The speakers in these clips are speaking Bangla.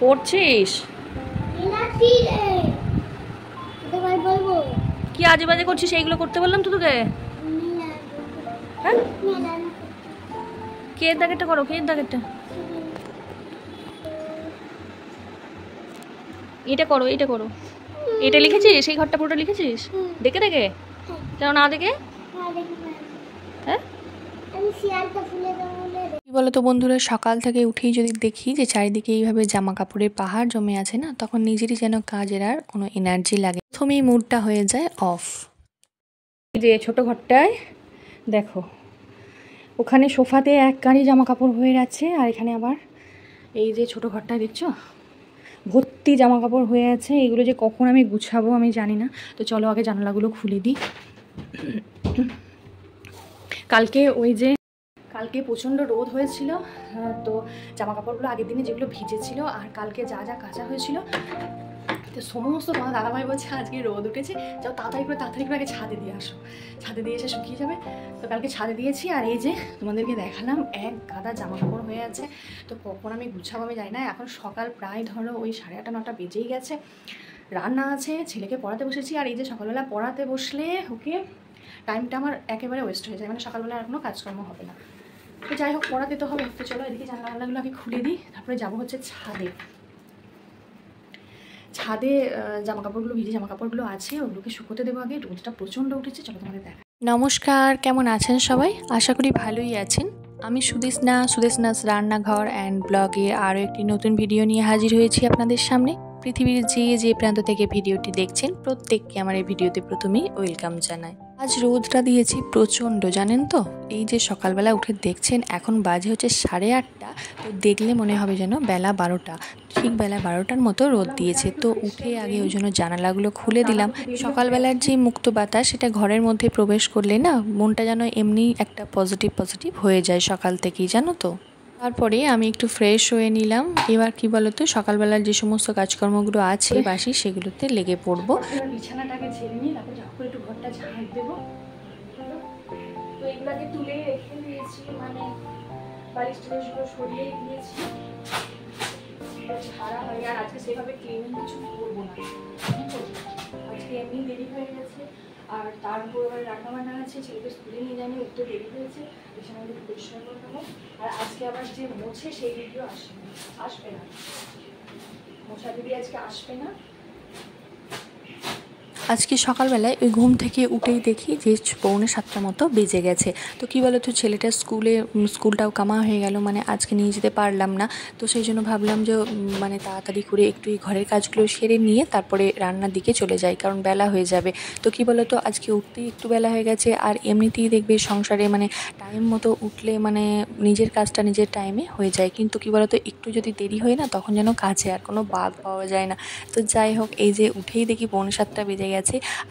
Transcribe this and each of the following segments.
করছিস কি আজে বাজে করছিস? এইগুলো করতে বললাম তো তোকে। হ্যাঁ, কে দাগেরটা করো, কে দাগেরটা, এটা করো, এটা করো। এটা লিখেছিস? সেই ঘরটা পুরোটা লিখেছিস? দেখে দেখে? কেন না দেখে? হ্যাঁ, কি বলতো বন্ধুরা, সকাল থেকে উঠেই যদি দেখি যে চারিদিকে এইভাবে জামা কাপড়ের পাহাড় জমে আছে না, তখন নিজেরই যেন কাজের আর কোনো এনার্জি লাগে, প্রথমেই মুডটা হয়ে যায় অফ। এই যে ছোট ঘরটায় দেখো, ওখানে সোফাতে এক গাড়ি জামা কাপড় হয়ে আছে, আর এখানে আবার এই যে ছোট ঘরটায় দেখছো ভর্তি জামা কাপড় হয়ে আছে। এগুলো যে কখন আমি গুছাবো আমি জানি না। তো চলো আগে জানালাগুলো খুলে দিই। কালকে প্রচণ্ড রোদ হয়েছিল, তো জামা কাপড়গুলো আগের দিনে যেগুলো ভিজেছিল আর কালকে যা যা কাঁচা হয়েছিল, তো সমস্ত তোমার দাদাভাই বলছে আজকে রোদ উঠেছে, যাও তাড়াতাড়ি করে আগে ছাদে দিয়ে আসো, ছাদে দিয়ে এসে শুকিয়ে যাবে। তো কালকে ছাদে দিয়েছি, আর এই যে তোমাদেরকে দেখালাম এক গাদা জামা কাপড় হয়ে আছে। তো কখন আমি গুছাবো আমি জানি না। এখন সকাল প্রায় ধরো ওই 8:30 9টা বেজেই গেছে। রান্না আছে, ছেলেকে পড়াতে বসেছি, আর এই যে সকালবেলা পড়াতে বসলে ওকে টাইমটা আমার একেবারে ওয়েস্ট হয়ে যায়, মানে সকালবেলা আর কোনো কাজকর্ম হবে না। তো যাই হোক, পড়াতে তো হবে। তো চলো এদিকে জানলাগুলো আগে খুলে দিই, তারপরে যাবো হচ্ছে ছাদে জামা কাপড়গুলো, ভিজে জামা কাপড়গুলো আছে, ওগুলোকে শুকোতে দেবো আগে। রোদটা প্রচণ্ড উঠেছে, চলো তোমাদের দেখা। নমস্কার, কেমন আছেন সবাই? আশা করি ভালোই আছেন। আমি সুদেশনাস রান্নাঘর অ্যান্ড ব্লগে আরও একটি নতুন ভিডিও নিয়ে হাজির হয়েছি আপনাদের সামনে। পৃথিবীর যে প্রান্ত থেকে ভিডিওটি দেখছেন প্রত্যেককে আমার এই ভিডিওতে প্রথমেই ওয়েলকাম জানাই। আজ রোদটা দিয়েছি প্রচণ্ড, জানেন তো। এই যে সকালবেলা উঠে দেখছেন এখন বাজে হচ্ছে 8:30, তো দেখলে মনে হবে যেন বেলা 12টা, ঠিক বেলা 12টার মতো রোদ দিয়েছে। তো উঠে আগে ওই জন্য জানালাগুলো খুলে দিলাম। সকালবেলার যে মুক্ত বাতাস সেটা ঘরের মধ্যে প্রবেশ করলে না মনটা যেন এমনি একটা পজিটিভ হয়ে যায় সকাল থেকেই, জানো তো। তারপরে আমি একটু ফ্রেশ হয়ে নিলাম। এবার কি বলতো, সকালবেলার যে সমস্ত কাজকর্মগুলো আছে বাসি সেগুলোতে লেগে পড়বো। বিছানাটাকে ঝেড়ে নিই, তারপর যখন একটু ঘরটা ঝাড় দেবো। তো এগুলাকে তুলে রেখে দিয়েছি, মানে বালিশ টালিশগুলো সরিয়ে দিয়েছি, ঝাড়া হয়। আর আজকে সেভাবে ক্লিনিং কিছু করবো না, আজকে এমনি দেরি হয়ে গেছে। আর তারপর আবার রান্নাবান্না আছে, ছেলেকে স্কুলে নিয়ে যায়নি, উঠতে দেরি হয়েছে, বিছানাগুলো পরিষ্কার করে নেবো। আর আজকে আবার যে মোছে সেই ভিডিও আসবে না, মোছা দিদি আজকে আসবে না। আজকে সকালবেলায় ওই ঘুম থেকে উঠেই দেখি যে 6:45 মতো বেজে গেছে। তো কী বলো তো, ছেলেটা স্কুলটাও কামা হয়ে গেল, মানে আজকে নিয়ে যেতে পারলাম না। তো সেই জন্য ভাবলাম যে মানে তাড়াতাড়ি করে একটু এই ঘরের কাজগুলো সেরে নিয়ে তারপরে রান্নার দিকে চলে যাই, কারণ বেলা হয়ে যাবে। তো কী বলো তো, আজকে উঠতেই একটু বেলা হয়ে গেছে। আর এমনিতেই দেখবে সংসারে মানে টাইম মতো উঠলে মানে নিজের কাজটা নিজের টাইমে হয়ে যায়, কিন্তু কী বলো তো একটু যদি দেরি হয় না, তখন যেন কাজে আর কোনো বাদ পাওয়া যায় না। তো যাই হোক, এই যে উঠেই দেখি 6:45 বেজে গেছে,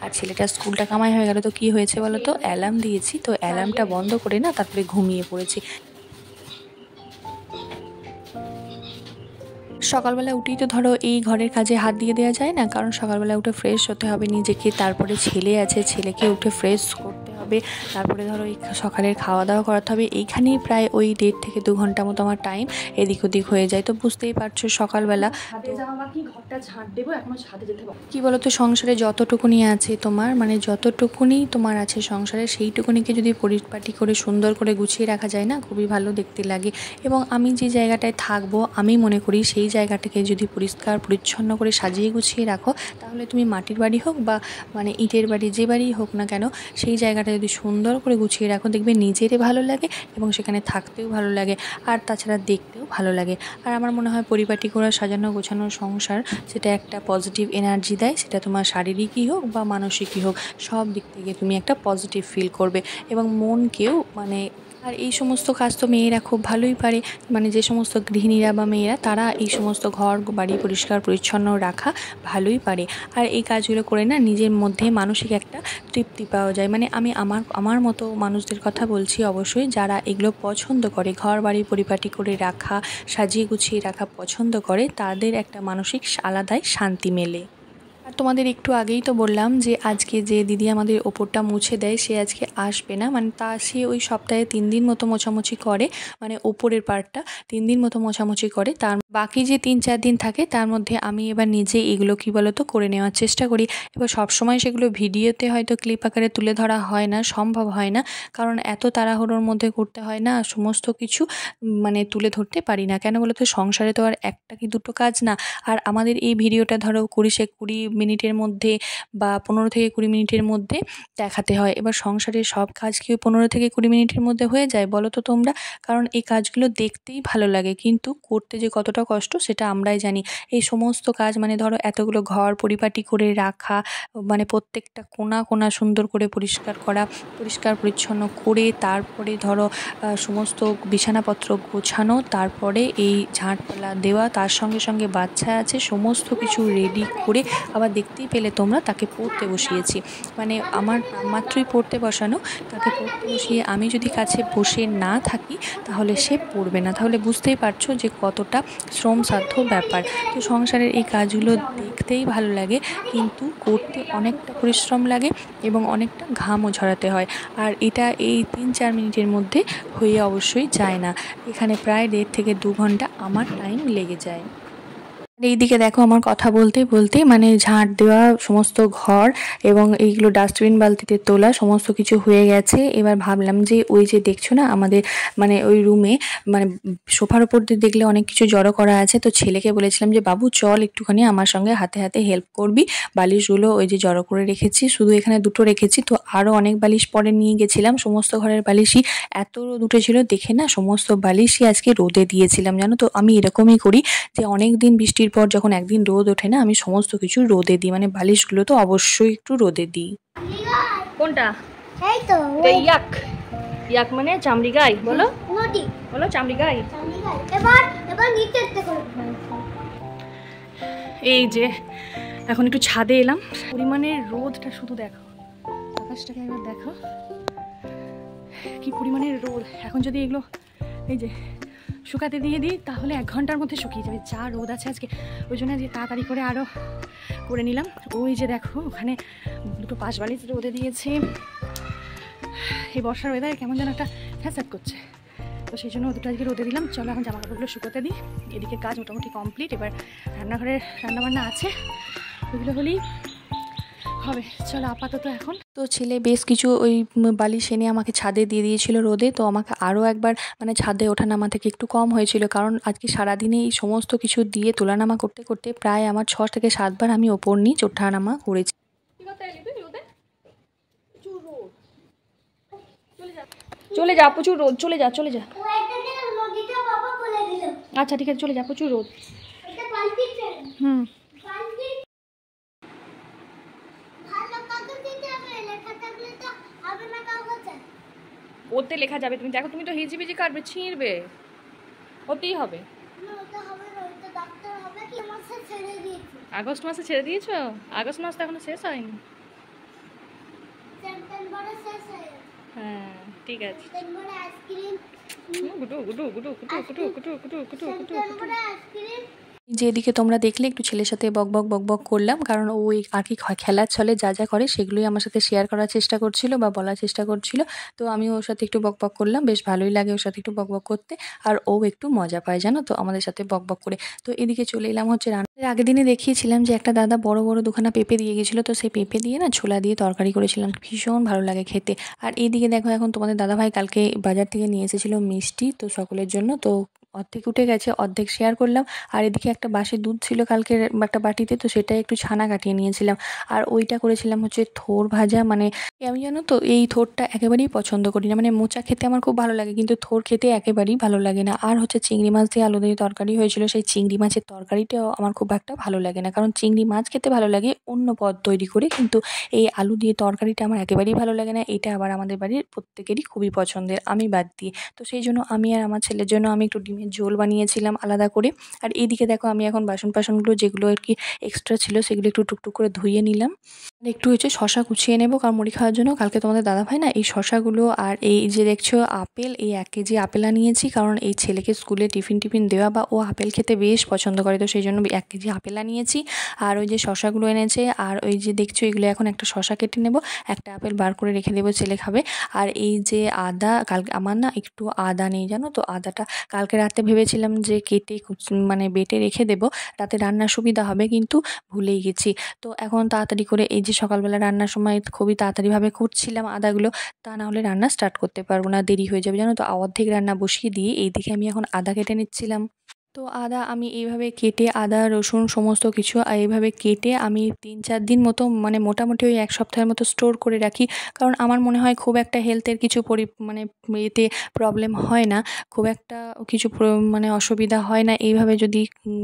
আর ছেলেটার স্কুলটা কামাই হয়ে গেল। তো কি হয়েছে বলো তো, অ্যালার্ম দিয়েছি, তো অ্যালার্মটা বন্ধ করে না তারপরে ঘুমিয়ে পড়েছি। সকালবেলা উঠেই তো ধরো এই ঘরের কাজে হাত দিয়ে দেওয়া যায় না, কারণ সকালবেলা উঠে ফ্রেশ হতে হবে নিজেকে, তারপরে ছেলে আছে, ছেলেকে উঠে ফ্রেশ করতে হবে, তারপরে ধরো এই সকালের খাওয়া দাওয়া করাতে হবে। এইখানেই প্রায় ওই 1.5 থেকে 2 ঘন্টা মতো আমার টাইম এদিক ওদিক হয়ে যায়। তো বুঝতেই পারছো সকালবেলা ঘরটা ঝাড় দেবো, এখনো ছাদে যেতে হবে। কি বলো তো, সংসারে যতটুকুনি আছে তোমার, মানে যতটুকুনি তোমার আছে সংসারে, সেইটুকুনিকে যদি পরিপাটি করে সুন্দর করে গুছিয়ে রাখা যায় না, খুবই ভালো দেখতে লাগে। এবং আমি যে জায়গাটায় থাকবো আমি মনে করি সেই জায়গাটাকে যদি পরিষ্কার পরিচ্ছন্ন করে সাজিয়ে গুছিয়ে রাখো, তাহলে তুমি মাটির বাড়ি হোক বা মানে ইটের বাড়ি, যে বাড়ি হোক না কেন, সেই জায়গাটা যদি সুন্দর করে গুছিয়ে রাখো দেখবে নিজেরই ভালো লাগে এবং সেখানে থাকতেও ভালো লাগে, আর তাছাড়া দেখতেও ভালো লাগে। আর আমার মনে হয় পরিপাটি করে সাজানো গোছানো সংসার সেটা একটা পজিটিভ এনার্জি দেয়, সেটা তোমার শারীরিকই হোক বা মানসিকই হোক, সব দিক থেকে তুমি একটা পজিটিভ ফিল করবে এবং মনকেও মানে। আর এই সমস্ত কাজ তো মেয়েরা খুব ভালোই পারে, মানে যে সমস্ত গৃহিণীরা বা মেয়েরা তারা এই সমস্ত ঘর বাড়ি পরিষ্কার পরিচ্ছন্ন রাখা ভালোই পারে। আর এই কাজগুলো করে না নিজের মধ্যে মানসিক একটা তৃপ্তি পাওয়া যায়। মানে আমি আমার মতো মানুষদের কথা বলছি অবশ্যই, যারা এগুলো পছন্দ করে, ঘর বাড়ি পরিপাটি করে রাখা, সাজিয়ে গুছিয়ে রাখা পছন্দ করে, তাদের একটা মানসিক আলাদাই শান্তি মেলে। আর তোমাদের একটু আগেই তো বললাম যে আজকে যে দিদি আমাদের ওপরটা মুছে দেয় সে আজকে আসবে না, মানে সে ওই সপ্তাহে 3 দিন মতো মোছামুছি করে, মানে ওপরের পার্টটা 3 দিন মতো মোছামুছি করে। তার বাকি যে 3-4 দিন থাকে তার মধ্যে আমি এবার নিজে এগুলো কী বলো তো করে নেওয়ার চেষ্টা করি। এবার সবসময় সেগুলো ভিডিওতে হয়তো ক্লিপ আকারে তুলে ধরা হয় না, সম্ভব হয় না, কারণ এত তাড়াহুড়োর মধ্যে করতে হয় না, সমস্ত কিছু মানে তুলে ধরতে পারি না। কেন বলো তো, সংসারে তো আর একটা কি দুটো কাজ না। আর আমাদের এই ভিডিওটা ধরো 20 মিনিটের মধ্যে বা 15 থেকে 20 মিনিটের মধ্যে দেখাতে হয়। এবার সংসারের সব কাজ কি 15 থেকে 20 মিনিটের মধ্যে হয়ে যায় বলো তো তোমরা? কারণ এই কাজগুলো দেখতেই ভালো লাগে, কিন্তু করতে যে কতটা কষ্ট সেটা আমরাই জানি। এই সমস্ত কাজ মানে ধরো এতগুলো ঘর পরিপাটি করে রাখা, মানে প্রত্যেকটা কোণা কোণা সুন্দর করে পরিষ্কার করা, পরিষ্কার পরিচ্ছন্ন করে তারপরে ধরো সমস্ত বিছানাপত্র গোছানো, তারপরে এই ঝাঁটপালা দেওয়া, তার সঙ্গে সঙ্গে বাচ্চা আছে, সমস্ত কিছু রেডি করে আবার দেখতেই পেলে তোমরা তাকে পড়তে বসিয়েছি। মানে আমার মাত্রই পড়তে বসানো, তাকে পড়তে বসিয়ে আমি যদি কাছে বসে না থাকি তাহলে সে পড়বে না। তাহলে বুঝতেই পারছো যে কতটা শ্রমসাধ্য ব্যাপার। তো সংসারের এই কাজগুলো দেখতেই ভালো লাগে, কিন্তু করতে অনেকটা পরিশ্রম লাগে এবং অনেকটা ঘামও ঝরাতে হয়। আর এটা এই 3-4 মিনিটের মধ্যে হয়ে অবশ্যই যায় না, এখানে প্রায় 1.5 থেকে 2 ঘন্টা আমার টাইম লেগে যায়। এইদিকে দেখো আমার কথা বলতে বলতে মানে ঝাঁট দেওয়া সমস্ত ঘর এবং এইগুলো ডাস্টবিন বালতিতে তোলা সমস্ত কিছু হয়ে গেছে। এবার ভাবলাম যে ওই যে দেখছো না আমাদের মানে ওই রুমে মানে সোফার ওপর দিয়ে দেখলে অনেক কিছু জড়ো করা আছে, তো ছেলেকে বলেছিলাম যে বাবু চল একটুখানি আমার সঙ্গে হাতে হাতে হেল্প করবি, বালিশগুলো ওই যে জড়ো করে রেখেছি, শুধু এখানে দুটো রেখেছি, তো আরও অনেক বালিশ পরে নিয়ে গেছিলাম। সমস্ত ঘরের বালিশই এত রোদ উঠেছিল দেখে না, সমস্ত বালিশই আজকে রোদে দিয়েছিলাম। জানো তো আমি এরকমই করি যে অনেক দিন বৃষ্টির পর যখন একদিন রোদ ওঠে না, আমি সমস্ত কিছু রোদে দিই, মানে বালিশগুলো তো অবশ্যই একটু রোদে দিই। কোনটা? এই তো ইয়াক ইয়াক মানে চামড়ি গাই, বলো বলো চামড়ি গাই। এবার এবার নিচে করো। এই যে এখন একটু ছাদে এলাম, পরিমাণে রোদটা শুধু দেখো, আকাশটাকে একবার দেখো কি পরিমাণের রোদ। এখন যদি এগুলো এই যে শুকাতে দিয়ে দিই তাহলে 1 ঘন্টার মধ্যে শুকিয়ে যাবে, যা রোদ আছে আজকে। ওই জন্য আজকে তাড়াতাড়ি করে আরও করে নিলাম। ওই যে দেখো ওখানে দুটো পাশ বালিশ রোদে দিয়েছি। এই বর্ষার ওয়েদারে কেমন যেন একটা ফ্যাসাদ করছে, তো সেই জন্য দুটো আজকে রোদে দিলাম। চলো এখন জামা কাপড়গুলো শুকোতে দিই। এদিকে কাজ মোটামুটি কমপ্লিট, এবার রান্নাঘরে রান্নাবান্না আছে, ওইগুলো হলেই হবে। চলো আপাতত এখন তো ছেলে বেশ কিছু ওই বালিশ এনে আমাকে ছাদে দিয়ে দিয়েছিল রোদে, তো আমাকে আরও একবার মানে ছাদে ওঠানামা থেকে একটু কম হয়েছিল, কারণ আজকে সারাদিনে এই সমস্ত কিছু দিয়ে তোলানামা করতে করতে প্রায় আমার 6 থেকে 7 বার আমি ওপর নিচ ওঠানামা করেছি। চলে যা, প্রচুর রোদ, চলে যা চলে যা। আচ্ছা ঠিক আছে চলে যা, প্রচুর রোদ। হুম ওতে লেখা যাবে, তুমি দেখো তুমি তো হিজিবিজি কাটবে, ছিঁড়বে, ওতেই হবে। আগস্ট মাসে ছেড়ে দিয়েছো? আগস্ট মাস তো এখনো শেষ হয়নি। হ্যাঁ ঠিক আছে। গুটু গুটু গুটু গুটু গুটু গুটু গুটু গুটু গুটু যেদিকে তোমরা দেখলে একটু ছেলের সাথে বকবক বকবক করলাম, কারণ ওই আর কি খেলার ছলে যা যা করে সেগুলোই আমার সাথে শেয়ার করার চেষ্টা করছিল বা বলার চেষ্টা করছিল। তো আমি ওর সাথে একটু বকবক করলাম, বেশ ভালোই লাগে ওর সাথে একটু বকবক করতে, আর ও একটু মজা পায় জানো তো আমাদের সাথে বকবক করে। তো এদিকে চলে এলাম হচ্ছে রান্নার আগের দিনে দেখিয়েছিলাম যে একটা দাদা বড় বড় দুখানা পেঁপে দিয়ে গেছিলো, তো সেই পেঁপে দিয়ে না ছোলা দিয়ে তরকারি করেছিলাম, ভীষণ ভালো লাগে খেতে। আর এইদিকে দেখো এখন তোমাদের দাদাভাই কালকে বাজার থেকে নিয়ে এসেছিলো মিষ্টি, তো সকলের জন্য, তো অর্ধেক উঠে গেছে, অর্ধেক শেয়ার করলাম। আর এদিকে একটা বাসি দুধ ছিল কালকের একটা বাটিতে, তো সেটাই একটু ছানা কাটিয়ে নিয়েছিলাম। আর ওইটা করেছিলাম হচ্ছে থোর ভাজা, মানে আমি জানো তো এই থোরটা একেবারেই পছন্দ করি না, মানে মোচা খেতে আমার খুব ভালো লাগে কিন্তু থোর খেতে একেবারেই ভালো লাগে না। আর হচ্ছে চিংড়ি মাছ দিয়ে আলু দিয়ে তরকারি হয়েছিল, সেই চিংড়ি মাছের তরকারিটাও আমার খুব একটা ভালো লাগে না, কারণ চিংড়ি মাছ খেতে ভালো লাগে অন্য পদ তৈরি করে, কিন্তু এই আলু দিয়ে তরকারিটা আমার একেবারেই ভালো লাগে না। এটা আবার আমাদের বাড়ির প্রত্যেকেরই খুবই পছন্দের, আমি বাদ দিয়ে। তো সেই জন্য আমি আর আমার ছেলের জন্য আমি একটু ডিমের ডিমের ঝোল বানিয়েছিলাম আলাদা করে। আর এইদিকে দেখো আমি এখন বাসনগুলো যেগুলো আর কি এক্সট্রা ছিল সেগুলো একটু টুকটুক করে ধুয়ে নিলাম। একটু হচ্ছে শশা কুচিয়ে নেবো কারণ মুড়ি খাওয়ার জন্য। কালকে তোমাদের দাদাভাই না এই শশাগুলো আর এই যে দেখছো আপেল, এই 1 কেজি আপেল আনিয়েছি, কারণ এই ছেলেকে স্কুলে টিফিন দেওয়া বা ও আপেল খেতে বেশ পছন্দ করে, তো সেই জন্য 1 কেজি আপেল আনিয়েছি। আর ওই যে শশাগুলো এনেছে, আর ওই যে দেখছো এগুলো এখন একটা শশা কেটে নেব, একটা আপেল বার করে রেখে দেবো, ছেলে খাবে। আর এই যে আদা, কালকে আমার না একটু আদা নেই জানো তো, আদাটা কালকে রাতে ভেবেছিলাম যে কেটে মানে বেটে রেখে দেবো, রাতে রান্নার সুবিধা হবে, কিন্তু ভুলেই গেছি। তো এখন তাড়াতাড়ি করে এই যে সকালবেলা রান্নার সময় খুবই তাড়াতাড়িভাবে করছিলাম আদাগুলো, তা না হলে রান্না স্টার্ট করতে পারবো না, দেরি হয়ে যাবে জানো তো। অর্ধেক রান্না বসিয়ে দিয়ে এইদিকে আমি এখন আদা কেটে নিচ্ছিলাম। তো আদা আমি এইভাবে কেটে, আদা রসুন সমস্ত কিছু এইভাবে কেটে আমি 3-4 দিন মতো মানে মোটামুটি ওই 1 সপ্তাহের মতো স্টোর করে রাখি, কারণ আমার মনে হয় খুব একটা হেলথের কিছু মানে এতে প্রবলেম হয় না, খুব একটা কিছু মানে অসুবিধা হয় না এইভাবে যদি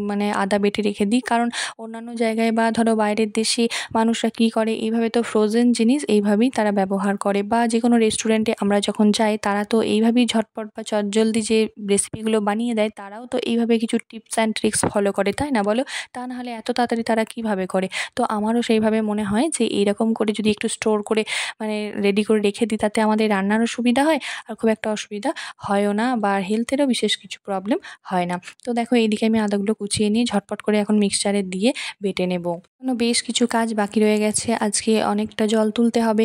মানে আদা বেটে রেখে দিই। কারণ অন্যান্য জায়গায় বা ধরো বাইরের দেশে মানুষরা কী করে, এইভাবে তো ফ্রোজেন জিনিস এইভাবেই তারা ব্যবহার করে, বা যে কোনো রেস্টুরেন্টে আমরা যখন যাই তারা তো এইভাবেই ঝটপট বা চটজলদি যে রেসিপিগুলো বানিয়ে দেয়, তারাও তো এইভাবে কিছু টিপস অ্যান্ড ট্রিক্স ফলো করে, তাই না বলো? তা নাহলে এত তাড়াতাড়ি তারা কীভাবে করে? তো আমারও সেইভাবে মনে হয় যে এইরকম করে যদি একটু স্টোর করে মানে রেডি করে রেখে দিই, তাতে আমাদের রান্নারও সুবিধা হয় আর খুব একটা অসুবিধা হয়ও না, বা হেলথেরও বিশেষ কিছু প্রবলেম হয় না। তো দেখো এইদিকে আমি আদাগুলো কুচিয়ে নিয়ে ঝটপট করে এখন মিক্সচারে দিয়ে বেটে নেব। বেশ কিছু কাজ বাকি রয়ে গেছে, আজকে অনেকটা জল তুলতে হবে,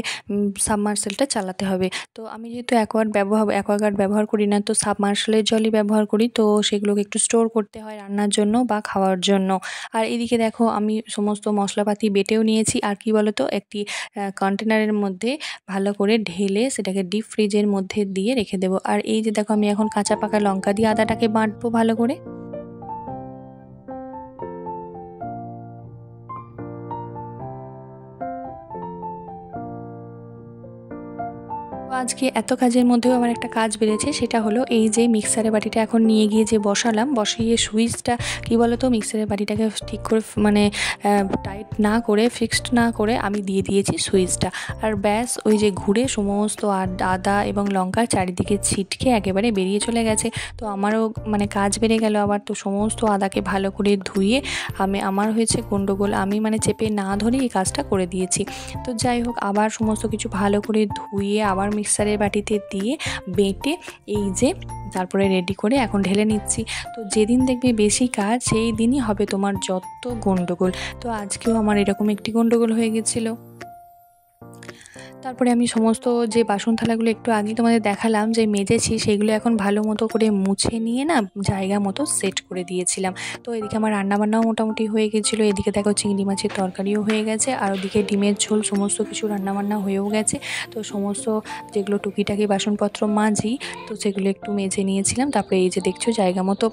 সাবমার্সেলটা চালাতে হবে। তো আমি যেহেতু অ্যাকোয়াগার্ড ব্যবহার করি না, তো সাবমার্সেলের জলই ব্যবহার করি, তো সেগুলোকে একটু স্টোর করতে হয় রান্নার জন্য বা খাওয়ার জন্য। আর এদিকে দেখো আমি সমস্ত মশলাপাতি বেটেও নিয়েছি, আর কি বলো তো, একটি কন্টেনারের মধ্যে ভালো করে ঢেলে সেটাকে ডিপ ফ্রিজের মধ্যে দিয়ে রেখে দেবো। আর এই যে দেখো আমি এখন কাঁচা পাকা লঙ্কা দিয়ে আদাটাকে বাটবো ভালো করে। তো আজকে এত কাজের মধ্যেও আমার একটা কাজ বেড়েছে, সেটা হলো এই যে মিক্সারের বাটিটা এখন নিয়ে গিয়ে যে বসিয়ে সুইচটা কী বলো তো, মিক্সারের বাটিটাকে ঠিক করে মানে টাইট না করে, ফিক্সড না করে আমি দিয়ে দিয়েছি সুইচটা, আর ব্যাস ওই যে ঘুরে সমস্ত আদা এবং লঙ্কা চারিদিকে ছিটকে একেবারে বেরিয়ে চলে গেছে। তো আমারও মানে কাজ বেড়ে গেল আবার, তো সমস্ত আদাকে ভালো করে ধুয়ে আমার হয়েছে গন্ডগোল, আমি মানে চেপে না ধরে এই কাজটা করে দিয়েছি। তো যাই হোক, আবার সমস্ত কিছু ভালো করে ধুয়ে আবার মিক্সারের বাটিতে দিয়ে বেটে এই যে তারপরে রেডি করে এখন ঢেলে নিচ্ছি। তো যেদিন দেখবে বেশি কাজ সেই দিনই হবে তোমার যত গন্ডগোল। তো আজকেও আমার এরকম একটি গন্ডগোল হয়ে গেছিলো। তারপরে আমি সমস্ত যে বাসন থালাগুলো একটু আগে তোমাদের দেখালাম যে মেজেছি, সেগুলো এখন ভালো মতো করে মুছে নিয়ে না জায়গা মতো সেট করে দিয়েছিলাম। তো এদিকে আমার রান্নাবান্নাও মোটামুটি হয়ে গেছিলো, এদিকে দেখো চিংড়ি মাছের তরকারিও হয়ে গেছে, আর ওদিকে ডিমের ঝোল সমস্ত কিছু রান্নাবান্না হয়েও গেছে। তো সমস্ত যেগুলো টুকিটাকি বাসনপত্র মাজি, তো সেগুলো একটু মেজে নিয়েছিলাম। তারপরে এই যে দেখছো জায়গা মতো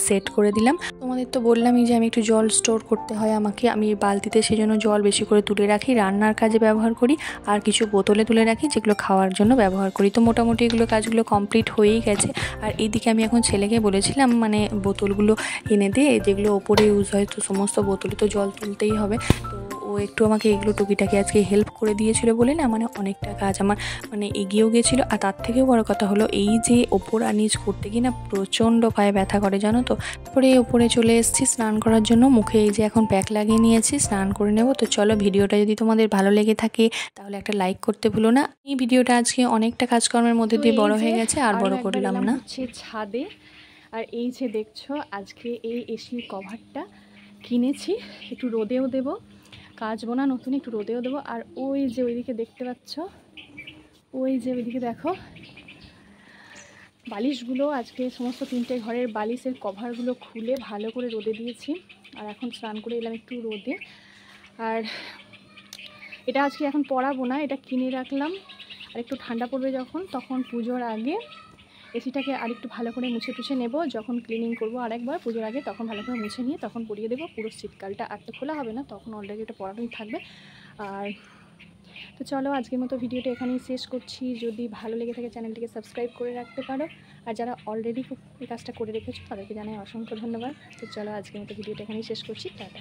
সেট করে দিলাম। তোমাদের তো বললামই যে আমি একটু জল স্টোর করতে হয় আমাকে, আমি বালতিতে সেজন্য জল বেশি করে তুলে রাখি, রান্নার কাজে ব্যবহার করি, আর কিছু বোতলে তুলে রাখি যেগুলো খাওয়ার জন্য ব্যবহার করি। তো মোটামুটি এগুলো কাজগুলো কমপ্লিট হয়েই গেছে। আর এইদিকে আমি এখন ছেলেকে বলেছিলাম মানে বোতলগুলো এনে দে, যেগুলো ওপরে ইউজ হয়, তো সমস্ত বোতলে তো জল তুলতেই হবে। তো ও একটু আমাকে এগুলো টুকিটাকি আজকে হেল্প করে দিয়েছিল বলে না মানে অনেকটা কাজ আমার মানে এগিয়েও গেছিলো। আর তার থেকেও বড় কথা হলো এই যে ওপর আর নিচ করতে গিয়ে না প্রচণ্ড পায়ে ব্যথা করে জানো তো। তারপরে ওপরে চলে এসেছি স্নান করার জন্য, মুখে এই যে এখন প্যাক লাগিয়ে নিয়েছি, স্নান করে নেব। তো চলো, ভিডিওটা যদি তোমাদের ভালো লেগে থাকে তাহলে একটা লাইক করতে ভুলো না। এই ভিডিওটা আজকে অনেকটা কাজকর্মের মধ্যে দিয়ে বড় হয়ে গেছে, আর বড় করলাম না। হচ্ছে ছাদে, আর এই যে দেখছো আজকে এই এসির কভারটা কিনেছি, একটু রোদেও দেবো, কাচবো না নতুন, একটু রোদেও দেবো। আর ওই যে ওইদিকে দেখতে পাচ্ছ, ওই যে ওইদিকে দেখো বালিশগুলো, আজকে সমস্ত 3টে ঘরের বালিশের কভারগুলো খুলে ভালো করে রোদে দিয়েছি। আর এখন স্নান করে এলাম একটু রোদে। আর এটা আজকে এখন পরাবো না, এটা কিনে রাখলাম, আর একটু ঠান্ডা পড়বে যখন, তখন পুজোর আগে এসিটাকে আর একটু ভালো করে মুছে টুছে নেব, যখন ক্লিনিং করবো আরেকবার পুজোর আগে, তখন ভালো করে মুছে নিয়ে তখন পরিয়ে দেবো পুরো শীতকালটা। আর তো খোলা হবে না, তখন অলরেডি এটা পরানোই থাকবে। আর তো চলো, আজকের মতো ভিডিওটা এখানেই শেষ করছি। যদি ভালো লেগে থাকে চ্যানেলটিকে সাবস্ক্রাইব করে রাখতে পারো, আর যারা অলরেডি এই কাজটা করে রেখেছো তাদেরকে জানাই অসংখ্য ধন্যবাদ। তো চলো, আজকের মতো ভিডিওটা এখানেই শেষ করছি, টাটা।